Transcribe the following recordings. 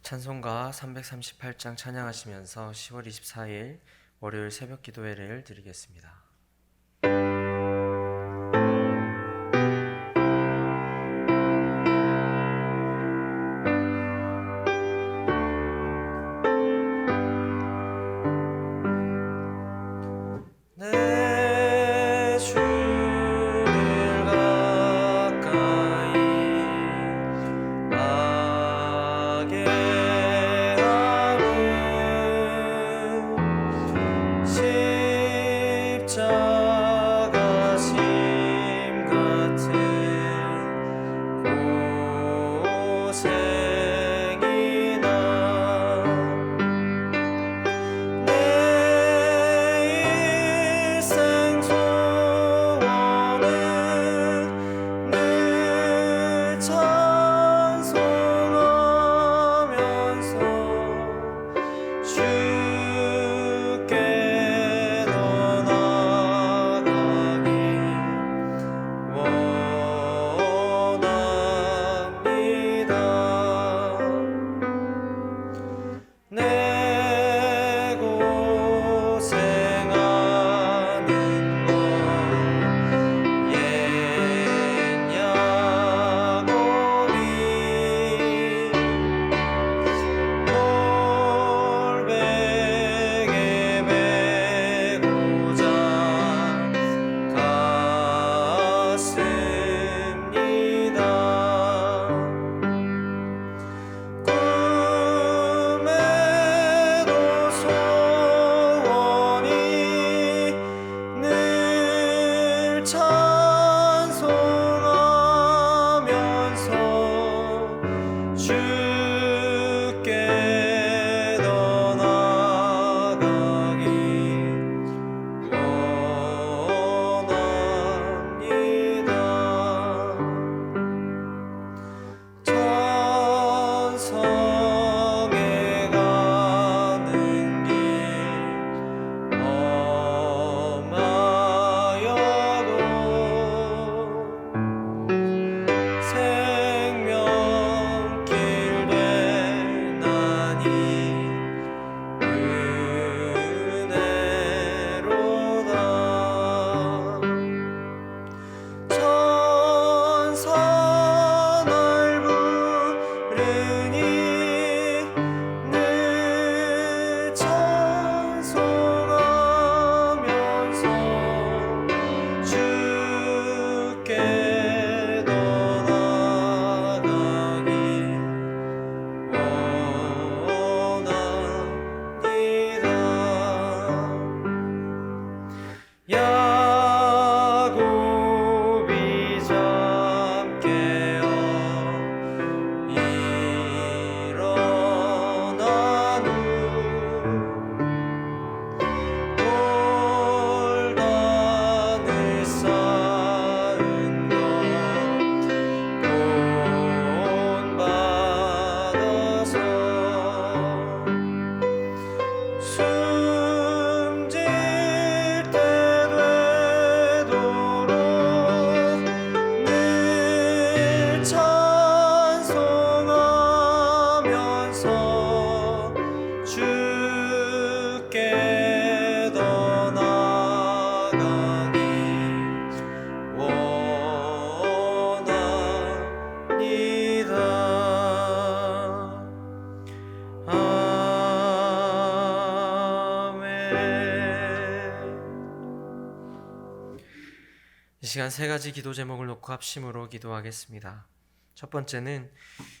찬송가 338장 찬양하시면서 10월 24일 월요일 새벽 기도회를 드리겠습니다. 이 시간 세 가지 기도 제목을 놓고 합심으로 기도하겠습니다. 첫 번째는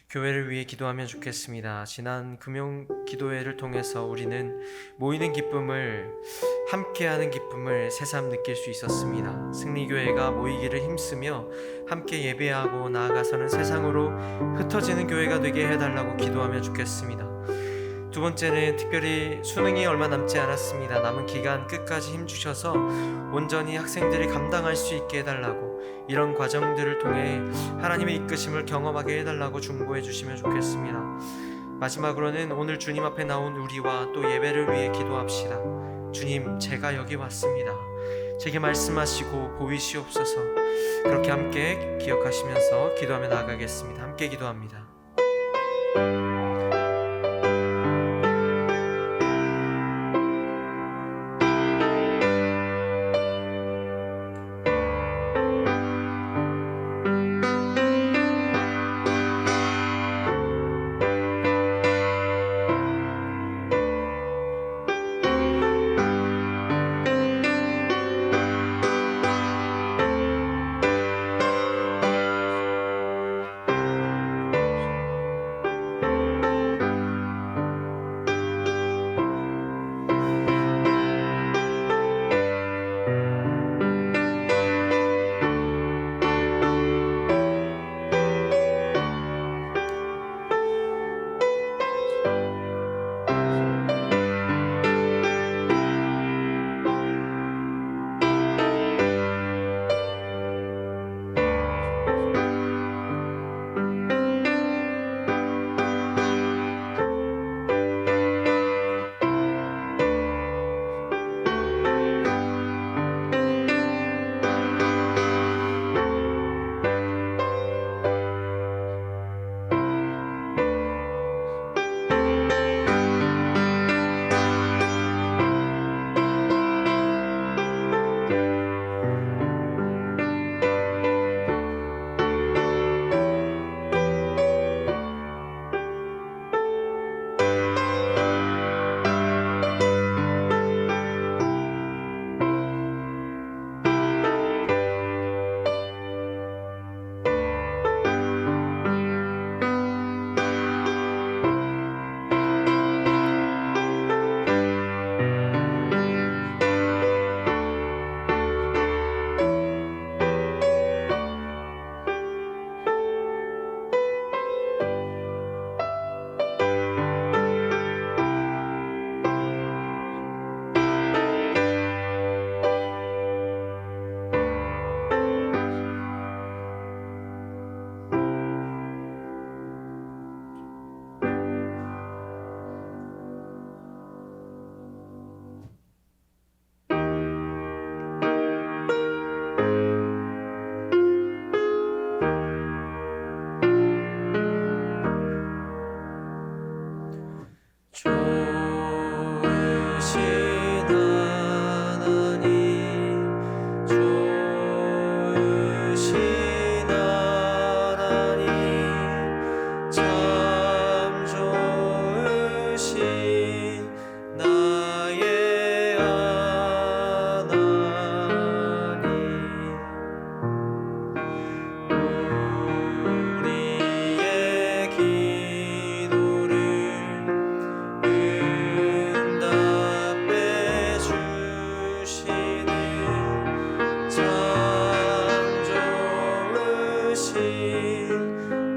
교회를 위해 기도하면 좋겠습니다. 지난 금요 기도회를 통해서 우리는 모이는 기쁨을, 함께하는 기쁨을 새삼 느낄 수 있었습니다. 승리교회가 모이기를 힘쓰며 함께 예배하고 나아가서는 세상으로 흩어지는 교회가 되게 해달라고 기도하면 좋겠습니다. 두 번째는 특별히 수능이 얼마 남지 않았습니다. 남은 기간 끝까지 힘주셔서 온전히 학생들이 감당할 수 있게 해달라고, 이런 과정들을 통해 하나님의 이끄심을 경험하게 해달라고 중보해 주시면 좋겠습니다. 마지막으로는 오늘 주님 앞에 나온 우리와 또 예배를 위해 기도합시다. 주님, 제가 여기 왔습니다. 제게 말씀하시고 보이시옵소서. 그렇게 함께 기억하시면서 기도하며 나아가겠습니다. 함께 기도합니다.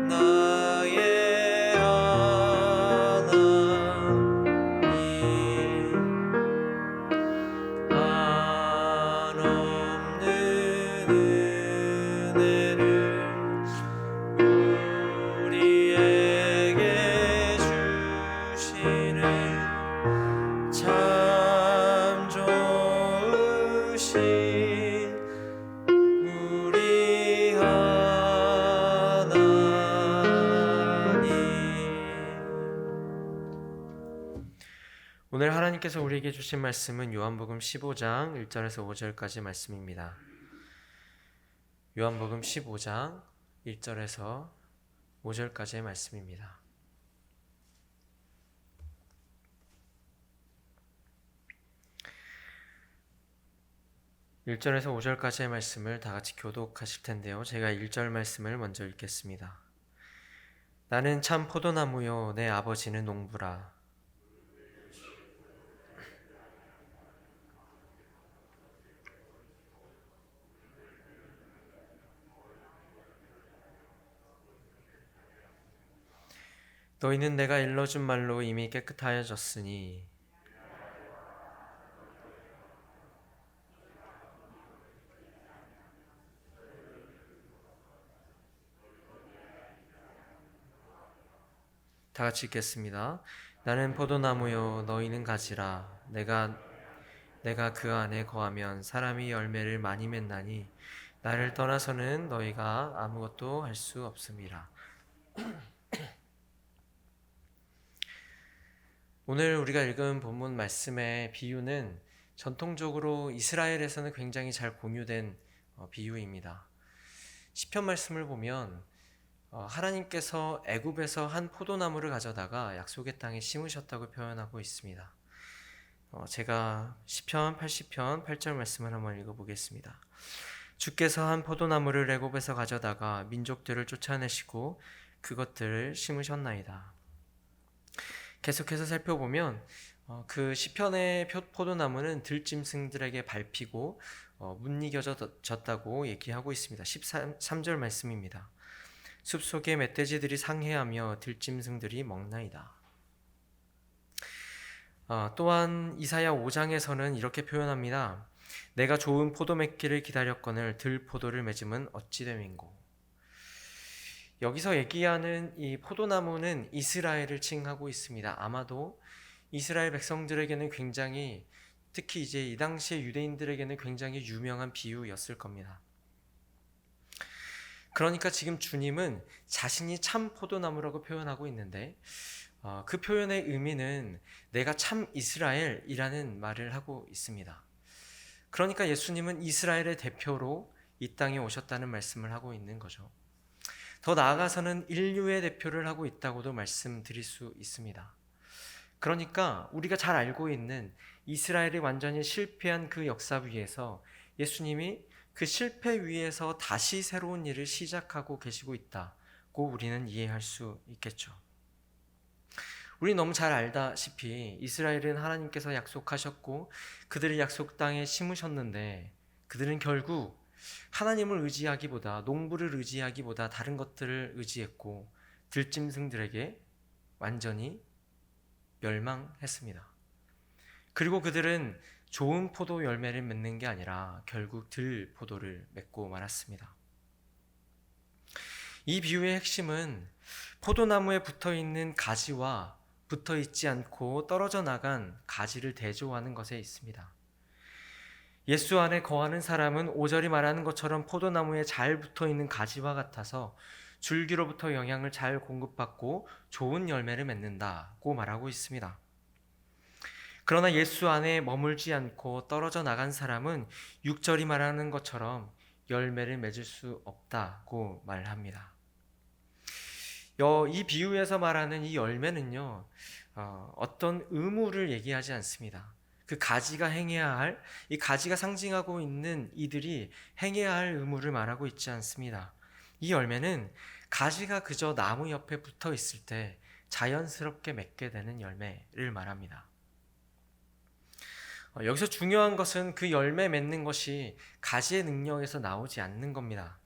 나의 하나님, 한없는 은혜를 우리에게 주시는 참 좋으신 우리 하나님. 오늘 하나님께서 우리에게 주신 말씀은 요한복음 15장 1절에서 5절까지 말씀입니다. 요한복음 15장 1절에서 5절까지의 말씀입니다. (1절에서 5절까지의) 말씀을 다 같이 교독하실 텐데요. 제가 1절 말씀을 먼저 읽겠습니다. 나는 참 포도나무요 내 아버지는 농부라. 너희는 내가 일러준 말로 이미 깨끗하여졌으니 다 같이 읽겠습니다. 나는 포도나무요 너희는 가지라. 내가 그 안에 거하면 사람이 열매를 많이 맺나니 나를 떠나서는 너희가 아무것도 할 수 없음이라. 오늘 우리가 읽은 본문 말씀의 비유는 전통적으로 이스라엘에서는 굉장히 잘 공유된 비유입니다. 시편 말씀을 보면 하나님께서 애굽에서 한 포도나무를 가져다가 약속의 땅에 심으셨다고 표현하고 있습니다. 제가 시편 80편 8절 말씀을 한번 읽어보겠습니다. 주께서 한 포도나무를 애굽에서 가져다가 민족들을 쫓아내시고 그것들을 심으셨나이다. 계속해서 살펴보면 그 시편의 포도나무는 들짐승들에게 밟히고 못 이겨졌다고 얘기하고 있습니다. 13절 말씀입니다. 숲속에 멧돼지들이 상해하며 들짐승들이 먹나이다. 또한 이사야 5장에서는 이렇게 표현합니다. 내가 좋은 포도맺기를 기다렸거늘 들포도를 맺음은 어찌 됨인고. 여기서 얘기하는 이 포도나무는 이스라엘을 칭하고 있습니다. 아마도 이스라엘 백성들에게는 굉장히, 특히 이제 이 당시의 유대인들에게는 굉장히 유명한 비유였을 겁니다. 그러니까 지금 주님은 자신이 참 포도나무라고 표현하고 있는데 그 표현의 의미는 내가 참 이스라엘이라는 말을 하고 있습니다. 그러니까 예수님은 이스라엘의 대표로 이 땅에 오셨다는 말씀을 하고 있는 거죠. 더 나아가서는 인류의 대표를 하고 있다고도 말씀드릴 수 있습니다. 그러니까 우리가 잘 알고 있는 이스라엘이 완전히 실패한 그 역사 위에서 예수님이 그 실패 위에서 다시 새로운 일을 시작하고 계시고 있다고 우리는 이해할 수 있겠죠. 우리 너무 잘 알다시피 이스라엘은 하나님께서 약속하셨고 그들을 약속 땅에 심으셨는데 그들은 결국 하나님을 의지하기보다, 농부를 의지하기보다 다른 것들을 의지했고 들짐승들에게 완전히 멸망했습니다. 그리고 그들은 좋은 포도 열매를 맺는 게 아니라 결국 들 포도를 맺고 말았습니다. 이 비유의 핵심은 포도나무에 붙어있는 가지와 붙어있지 않고 떨어져 나간 가지를 대조하는 것에 있습니다. 예수 안에 거하는 사람은 5절이 말하는 것처럼 포도나무에 잘 붙어있는 가지와 같아서 줄기로부터 영양을 잘 공급받고 좋은 열매를 맺는다고 말하고 있습니다. 그러나 예수 안에 머물지 않고 떨어져 나간 사람은 6절이 말하는 것처럼 열매를 맺을 수 없다고 말합니다. 이 비유에서 말하는 이 열매는요, 어떤 의무를 얘기하지 않습니다. 그 가지가 행해야 할, 이 가지가 상징하고 있는 이들이 행해야 할 의무를 말하고 있지 않습니다. 이 열매는 가지가 그저 나무 옆에 붙어 있을 때 자연스럽게 맺게 되는 열매를 말합니다. 여기서 중요한 것은 그 열매 맺는 것이 가지의 능력에서 나오지 않는 겁니다.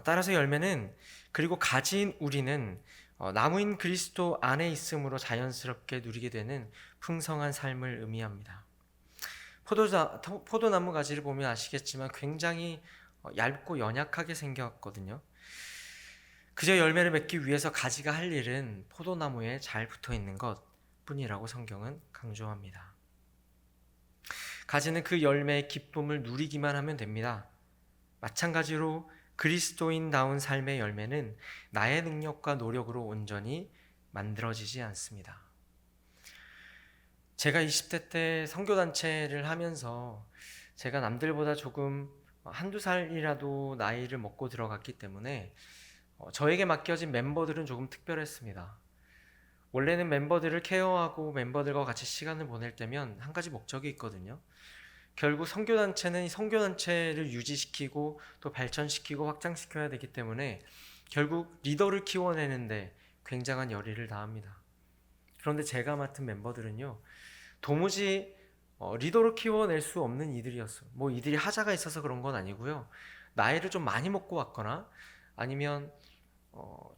따라서 열매는, 그리고 가지인 우리는 나무인 그리스도 안에 있음으로 자연스럽게 누리게 되는 풍성한 삶을 의미합니다. 포도나무 가지를 보면 아시겠지만 굉장히 얇고 연약하게 생겼거든요. 그저 열매를 맺기 위해서 가지가 할 일은 포도나무에 잘 붙어 있는 것 뿐이라고 성경은 강조합니다. 가지는 그 열매의 기쁨을 누리기만 하면 됩니다. 마찬가지로 그리스도인다운 삶의 열매는 나의 능력과 노력으로 온전히 만들어지지 않습니다. 제가 20대 때 선교단체를 하면서 제가 남들보다 조금 한두 살이라도 나이를 먹고 들어갔기 때문에 저에게 맡겨진 멤버들은 조금 특별했습니다. 원래는 멤버들을 케어하고 멤버들과 같이 시간을 보낼 때면 한 가지 목적이 있거든요. 결국 선교단체는 이 선교단체를 유지시키고 또 발전시키고 확장시켜야 되기 때문에 결국 리더를 키워내는데 굉장한 열의를 다합니다. 그런데 제가 맡은 멤버들은요, 도무지 리더로 키워낼 수 없는 이들이었어요. 뭐 이들이 하자가 있어서 그런 건 아니고요. 나이를 좀 많이 먹고 왔거나 아니면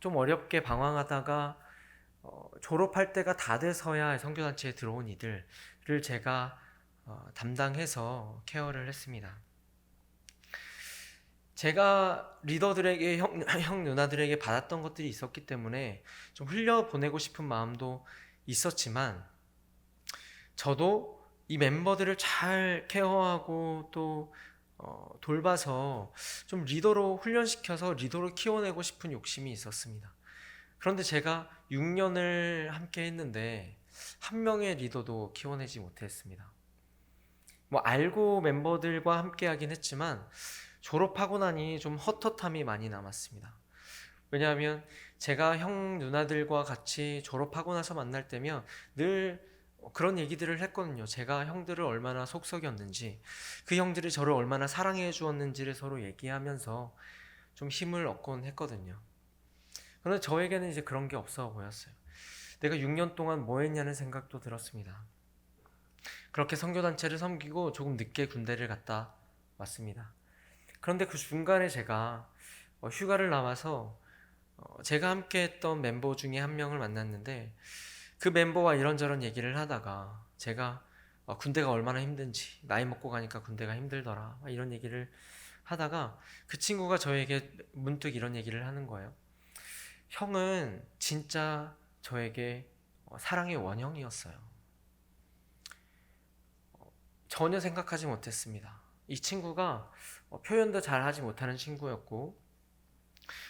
좀 어렵게 방황하다가 졸업할 때가 다 돼서야 선교단체에 들어온 이들을 제가 담당해서 케어를 했습니다. 제가 리더들에게 형 누나들에게 받았던 것들이 있었기 때문에 좀 흘려보내고 싶은 마음도 있었지만 저도 이 멤버들을 잘 케어하고 또 돌봐서 좀 리더로 훈련시켜서 리더로 키워내고 싶은 욕심이 있었습니다. 그런데 제가 6년을 함께 했는데 한 명의 리더도 키워내지 못했습니다. 뭐 알고 멤버들과 함께 하긴 했지만 졸업하고 나니 좀 헛헛함이 많이 남았습니다. 왜냐하면 제가 형 누나들과 같이 졸업하고 나서 만날 때면 늘 그런 얘기들을 했거든요. 제가 형들을 얼마나 속썩였는지, 그 형들이 저를 얼마나 사랑해 주었는지를 서로 얘기하면서 좀 힘을 얻곤 했거든요. 그런데 저에게는 이제 그런 게 없어 보였어요. 내가 6년 동안 뭐 했냐는 생각도 들었습니다. 그렇게 선교단체를 섬기고 조금 늦게 군대를 갔다 왔습니다. 그런데 그 중간에 제가 휴가를 나와서 제가 함께 했던 멤버 중에 한 명을 만났는데 그 멤버와 이런저런 얘기를 하다가 제가 군대가 얼마나 힘든지, 나이 먹고 가니까 군대가 힘들더라, 이런 얘기를 하다가 그 친구가 저에게 문득 이런 얘기를 하는 거예요. 형은 진짜 저에게 사랑의 원형이었어요. 전혀 생각하지 못했습니다. 이 친구가 표현도 잘 하지 못하는 친구였고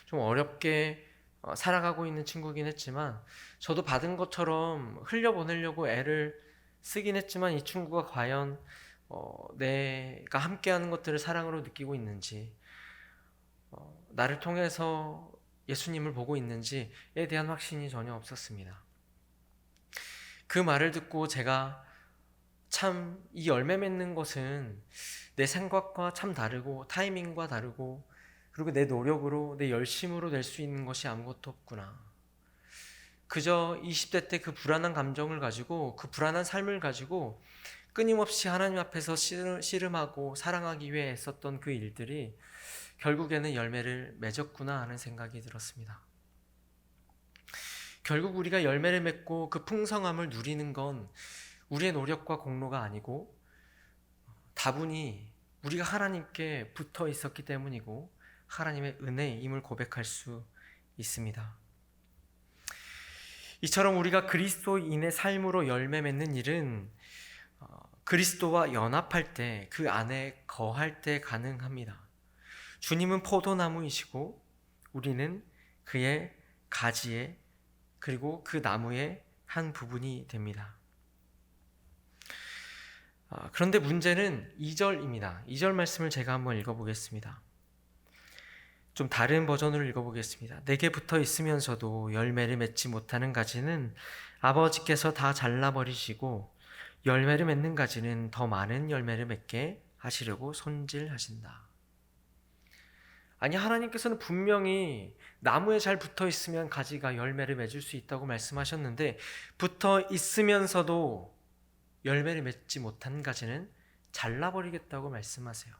좀 어렵게 살아가고 있는 친구긴 했지만 저도 받은 것처럼 흘려보내려고 애를 쓰긴 했지만 이 친구가 과연 내가 함께하는 것들을 사랑으로 느끼고 있는지, 나를 통해서 예수님을 보고 있는지에 대한 확신이 전혀 없었습니다. 그 말을 듣고 제가 참 이 열매 맺는 것은 내 생각과 참 다르고 타이밍과 다르고 그리고 내 노력으로 내 열심으로 낼 수 있는 것이 아무것도 없구나. 그저 20대 때 그 불안한 감정을 가지고 그 불안한 삶을 가지고 끊임없이 하나님 앞에서 씨름하고 사랑하기 위해 애썼던 그 일들이 결국에는 열매를 맺었구나 하는 생각이 들었습니다. 결국 우리가 열매를 맺고 그 풍성함을 누리는 건 우리의 노력과 공로가 아니고 다분히 우리가 하나님께 붙어 있었기 때문이고 하나님의 은혜임을 고백할 수 있습니다. 이처럼 우리가 그리스도인의 삶으로 열매 맺는 일은 그리스도와 연합할 때, 그 안에 거할 때 가능합니다. 주님은 포도나무이시고 우리는 그의 가지에 그리고 그 나무의 한 부분이 됩니다. 그런데 문제는 2절입니다. 2절 말씀을 제가 한번 읽어보겠습니다. 좀 다른 버전으로 읽어보겠습니다. 내게 붙어 있으면서도 열매를 맺지 못하는 가지는 아버지께서 다 잘라버리시고 열매를 맺는 가지는 더 많은 열매를 맺게 하시려고 손질하신다. 아니, 하나님께서는 분명히 나무에 잘 붙어 있으면 가지가 열매를 맺을 수 있다고 말씀하셨는데 붙어 있으면서도 열매를 맺지 못한 가지는 잘라버리겠다고 말씀하세요.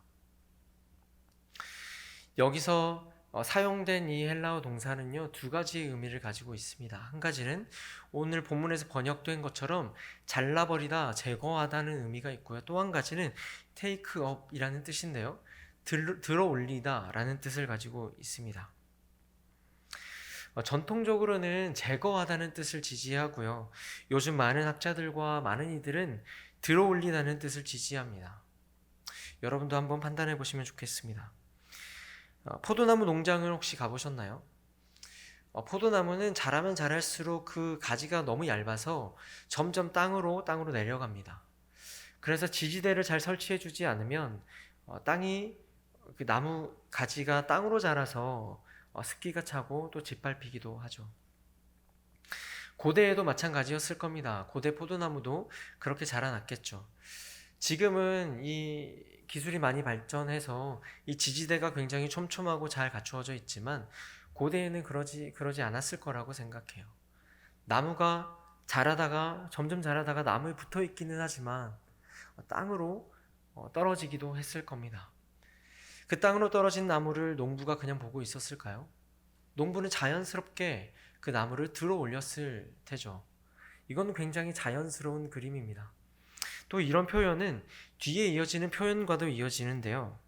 여기서 사용된 이 헬라어 동사는요, 두 가지 의미를 가지고 있습니다. 한 가지는 오늘 본문에서 번역된 것처럼 잘라버리다, 제거하다는 의미가 있고요. 또 한 가지는 take up이라는 뜻인데요, 들어 올리다라는 뜻을 가지고 있습니다. 전통적으로는 제거하다는 뜻을 지지하고요. 요즘 많은 학자들과 많은 이들은 들어 올리다는 뜻을 지지합니다. 여러분도 한번 판단해 보시면 좋겠습니다. 포도나무 농장을 혹시 가보셨나요? 포도나무는 자라면 자랄수록 그 가지가 너무 얇아서 점점 땅으로 내려갑니다. 그래서 지지대를 잘 설치해 주지 않으면 땅이 그 나무 가지가 땅으로 자라서 습기가 차고 또 짓밟히기도 하죠. 고대에도 마찬가지였을 겁니다. 고대 포도나무도 그렇게 자라났겠죠. 지금은 이 기술이 많이 발전해서 이 지지대가 굉장히 촘촘하고 잘 갖추어져 있지만 고대에는 그러지 않았을 거라고 생각해요. 나무가 점점 자라다가 나무에 붙어 있기는 하지만 땅으로 떨어지기도 했을 겁니다. 그 땅으로 떨어진 나무를 농부가 그냥 보고 있었을까요? 농부는 자연스럽게 그 나무를 들어 올렸을 테죠. 이건 굉장히 자연스러운 그림입니다. 또 이런 표현은 뒤에 이어지는 표현과도 이어지는데요.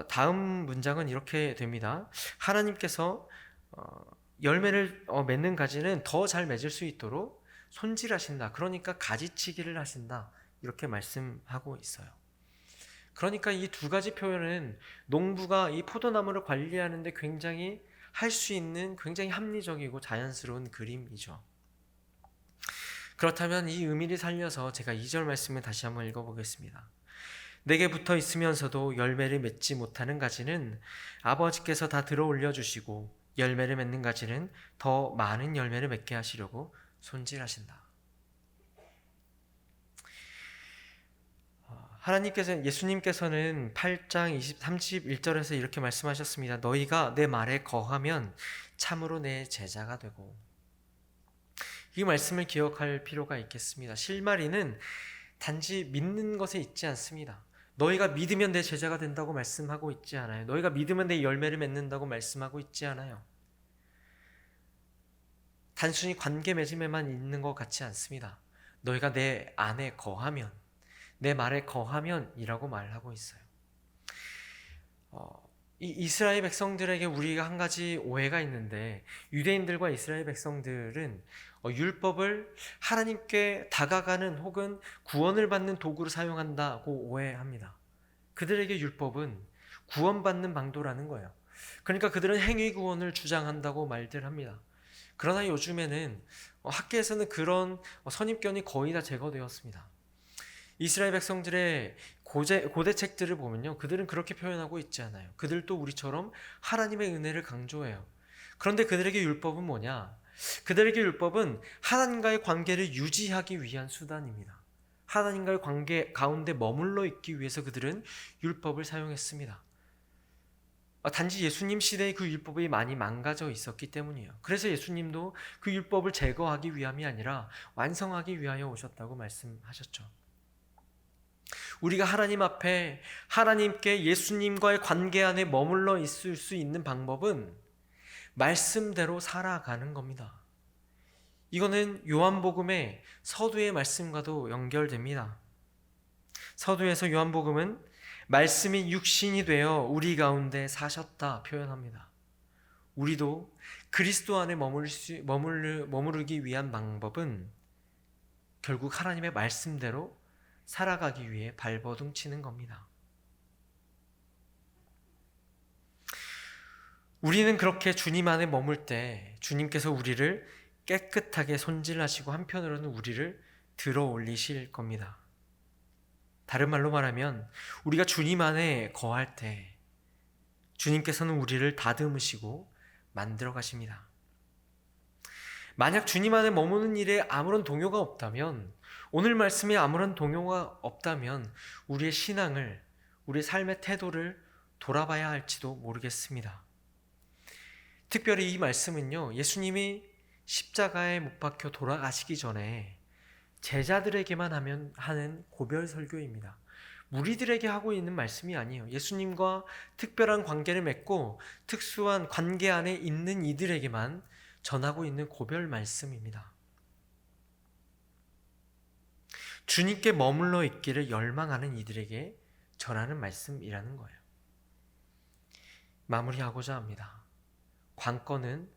다음 문장은 이렇게 됩니다. 하나님께서 열매를 맺는 가지는 더 잘 맺을 수 있도록 손질하신다. 그러니까 가지치기를 하신다. 이렇게 말씀하고 있어요. 그러니까 이 두 가지 표현은 농부가 이 포도나무를 관리하는데 굉장히 할 수 있는 굉장히 합리적이고 자연스러운 그림이죠. 그렇다면 이 의미를 살려서 제가 2절 말씀을 다시 한번 읽어보겠습니다. 내게 붙어 있으면서도 열매를 맺지 못하는 가지는 아버지께서 다 들어 올려주시고 열매를 맺는 가지는 더 많은 열매를 맺게 하시려고 손질하신다. 예수님께서는 8장 31절에서 이렇게 말씀하셨습니다. 너희가 내 말에 거하면 참으로 내 제자가 되고. 이 말씀을 기억할 필요가 있겠습니다. 실마리는 단지 믿는 것에 있지 않습니다. 너희가 믿으면 내 제자가 된다고 말씀하고 있지 않아요. 너희가 믿으면 내 열매를 맺는다고 말씀하고 있지 않아요. 단순히 관계 맺음에만 있는 것 같지 않습니다. 너희가 내 안에 거하면, 내 말에 거하면이라고 말하고 있어요. 이 이스라엘 백성들에게 우리가 한 가지 오해가 있는데, 유대인들과 이스라엘 백성들은 율법을 하나님께 다가가는 혹은 구원을 받는 도구로 사용한다고 오해합니다. 그들에게 율법은 구원받는 방도라는 거예요. 그러니까 그들은 행위 구원을 주장한다고 말들 합니다. 그러나 요즘에는 학계에서는 그런 선입견이 거의 다 제거되었습니다. 이스라엘 백성들의 고대 책들을 보면요, 그들은 그렇게 표현하고 있지 않아요. 그들도 우리처럼 하나님의 은혜를 강조해요. 그런데 그들에게 율법은 뭐냐? 그들에게 율법은 하나님과의 관계를 유지하기 위한 수단입니다. 하나님과의 관계 가운데 머물러 있기 위해서 그들은 율법을 사용했습니다. 단지 예수님 시대에 그 율법이 많이 망가져 있었기 때문이에요. 그래서 예수님도 그 율법을 제거하기 위함이 아니라 완성하기 위하여 오셨다고 말씀하셨죠. 우리가 하나님 앞에 하나님께 예수님과의 관계 안에 머물러 있을 수 있는 방법은 말씀대로 살아가는 겁니다. 이거는 요한복음의 서두의 말씀과도 연결됩니다. 서두에서 요한복음은 말씀이 육신이 되어 우리 가운데 사셨다 표현합니다. 우리도 그리스도 안에 머무르기 위한 방법은 결국 하나님의 말씀대로 살아가기 위해 발버둥 치는 겁니다. 우리는 그렇게 주님 안에 머물 때 주님께서 우리를 깨끗하게 손질하시고 한편으로는 우리를 들어 올리실 겁니다. 다른 말로 말하면 우리가 주님 안에 거할 때 주님께서는 우리를 다듬으시고 만들어 가십니다. 만약 주님 안에 머무는 일에 아무런 동요가 없다면, 오늘 말씀에 아무런 동요가 없다면 우리의 신앙을, 우리의 삶의 태도를 돌아봐야 할지도 모르겠습니다. 특별히 이 말씀은요, 예수님이 십자가에 못 박혀 돌아가시기 전에 제자들에게만 하는 고별 설교입니다. 무리들에게 하고 있는 말씀이 아니에요. 예수님과 특별한 관계를 맺고 특수한 관계 안에 있는 이들에게만 전하고 있는 고별 말씀입니다. 주님께 머물러 있기를 열망하는 이들에게 전하는 말씀이라는 거예요. 마무리하고자 합니다. 관건은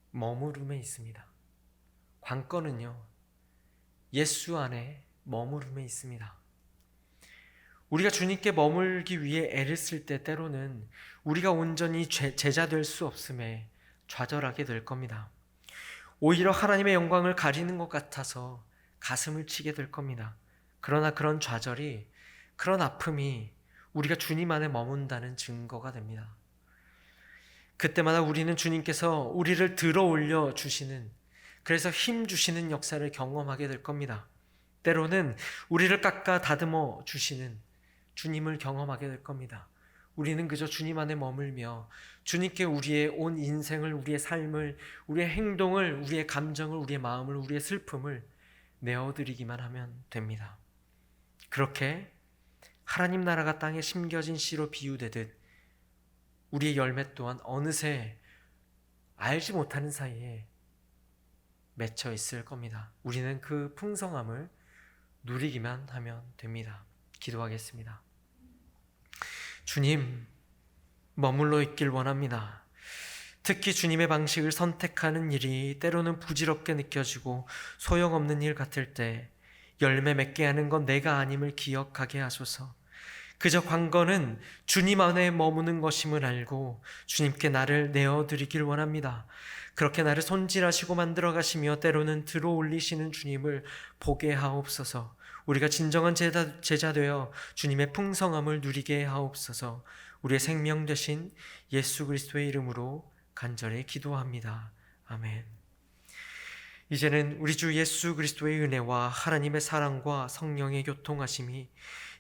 머무름에 있습니다. 관건은요, 예수 안에 머무름에 있습니다. 우리가 주님께 머물기 위해 애를 쓸 때 때로는 우리가 온전히 제자 될 수 없음에 좌절하게 될 겁니다. 오히려 하나님의 영광을 가리는 것 같아서 가슴을 치게 될 겁니다. 그러나 그런 좌절이, 그런 아픔이 우리가 주님 안에 머문다는 증거가 됩니다. 그때마다 우리는 주님께서 우리를 들어 올려 주시는, 그래서 힘 주시는 역사를 경험하게 될 겁니다. 때로는 우리를 깎아 다듬어 주시는 주님을 경험하게 될 겁니다. 우리는 그저 주님 안에 머물며 주님께 우리의 온 인생을, 우리의 삶을, 우리의 행동을, 우리의 감정을, 우리의 마음을, 우리의 슬픔을 내어드리기만 하면 됩니다. 그렇게 하나님 나라가 땅에 심겨진 씨로 비유되듯 우리의 열매 또한 어느새 알지 못하는 사이에 맺혀 있을 겁니다. 우리는 그 풍성함을 누리기만 하면 됩니다. 기도하겠습니다. 주님, 머물러 있길 원합니다. 특히 주님의 방식을 선택하는 일이 때로는 부질없게 느껴지고 소용없는 일 같을 때 열매 맺게 하는 건 내가 아님을 기억하게 하소서. 그저 관건은 주님 안에 머무는 것임을 알고 주님께 나를 내어드리길 원합니다. 그렇게 나를 손질하시고 만들어 가시며 때로는 들어 올리시는 주님을 보게 하옵소서. 우리가 진정한 제자 되어 주님의 풍성함을 누리게 하옵소서. 우리의 생명 되신 예수 그리스도의 이름으로 간절히 기도합니다. 아멘. 이제는 우리 주 예수 그리스도의 은혜와 하나님의 사랑과 성령의 교통하심이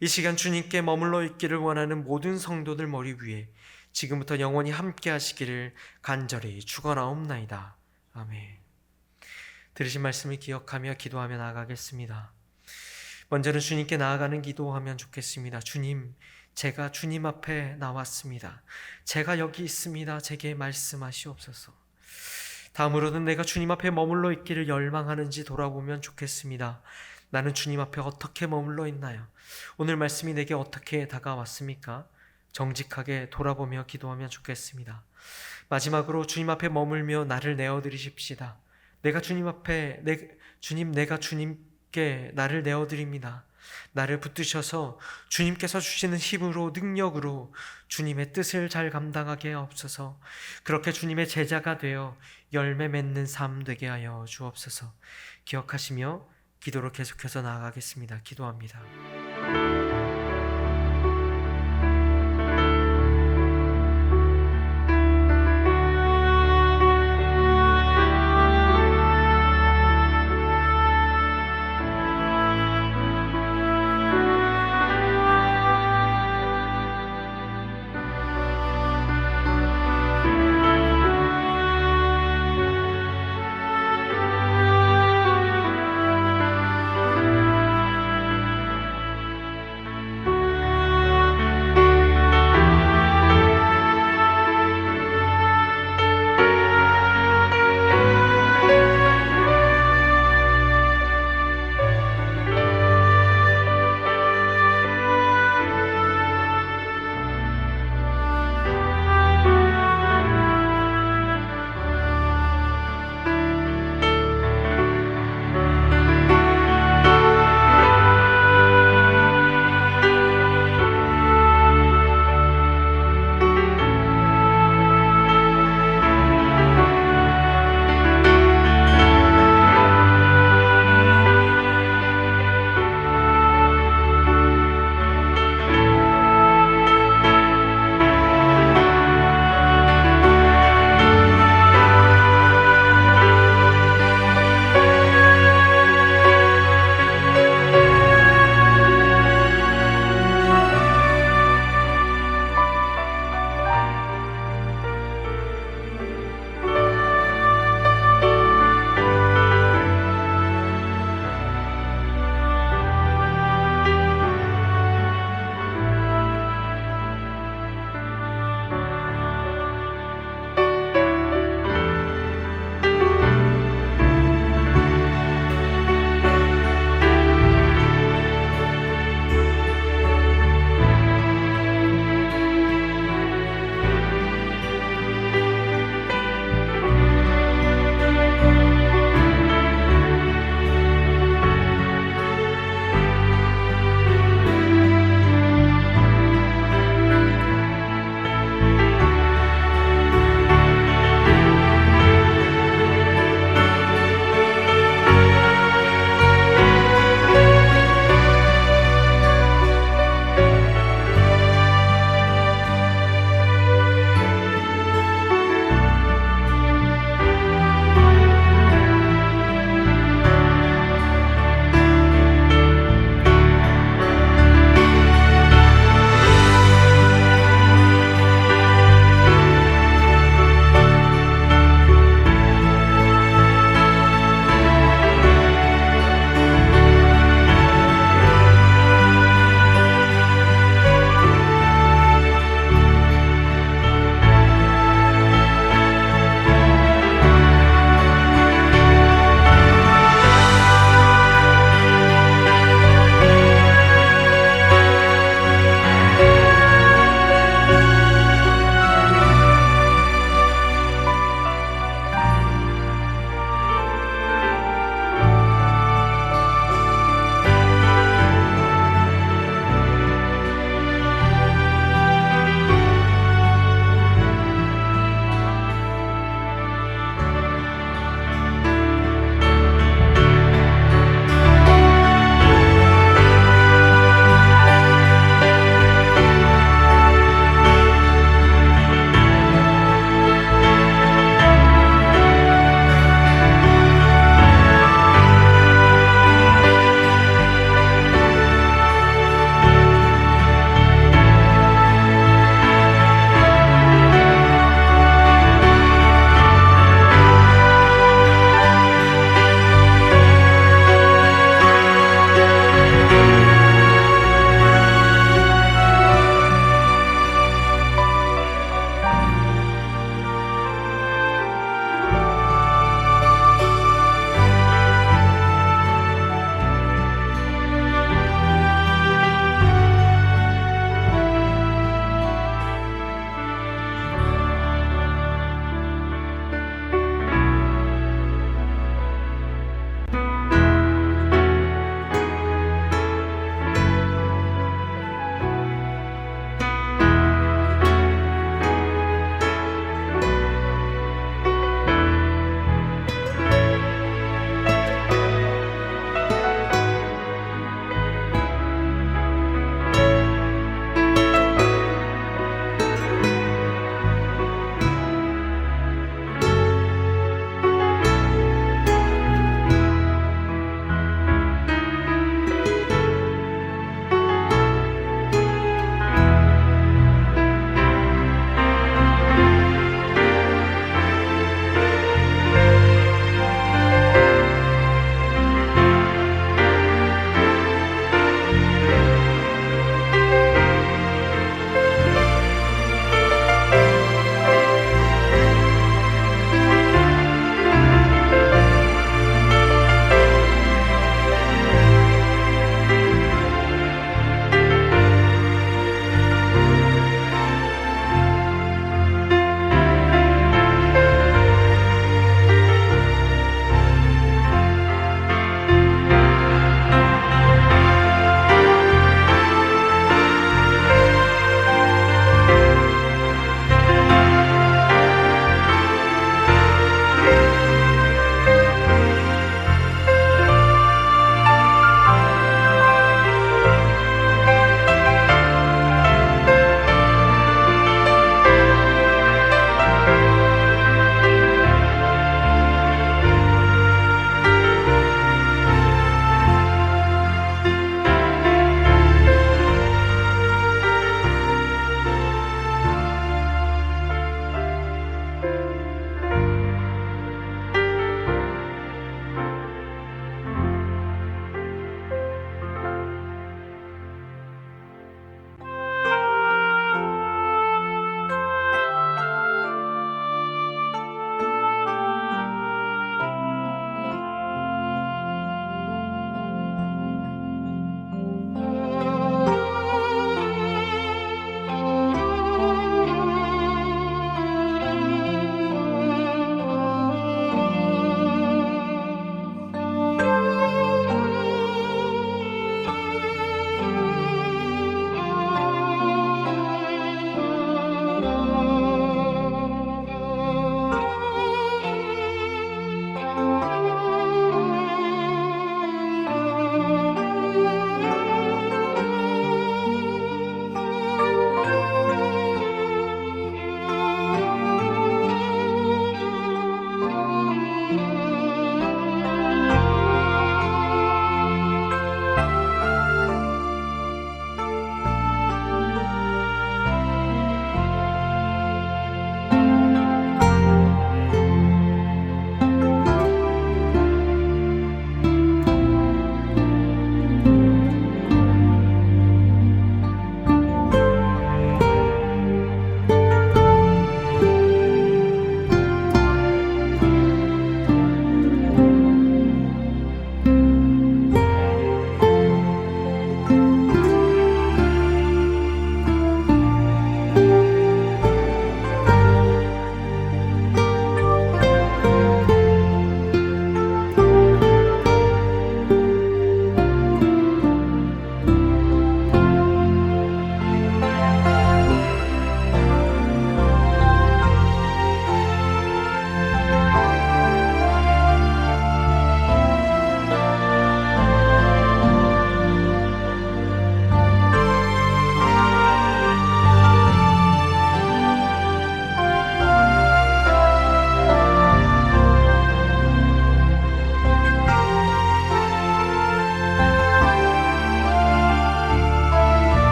이 시간 주님께 머물러 있기를 원하는 모든 성도들 머리 위에 지금부터 영원히 함께 하시기를 간절히 축원하옵나이다. 아멘. 들으신 말씀을 기억하며 기도하며 나아가겠습니다. 먼저는 주님께 나아가는 기도하면 좋겠습니다. 주님, 제가 주님 앞에 나왔습니다. 제가 여기 있습니다. 제게 말씀하시옵소서. 다음으로는 내가 주님 앞에 머물러 있기를 열망하는지 돌아보면 좋겠습니다. 나는 주님 앞에 어떻게 머물러 있나요? 오늘 말씀이 내게 어떻게 다가왔습니까? 정직하게 돌아보며 기도하면 좋겠습니다. 마지막으로 주님 앞에 머물며 나를 내어드리십시다. 내가 주님께 나를 내어드립니다. 나를 붙드셔서 주님께서 주시는 힘으로, 능력으로 주님의 뜻을 잘 감당하게 하옵소서. 그렇게 주님의 제자가 되어 열매 맺는 삶 되게 하여 주옵소서. 기억하시며 기도로 계속해서 나아가겠습니다. 기도합니다.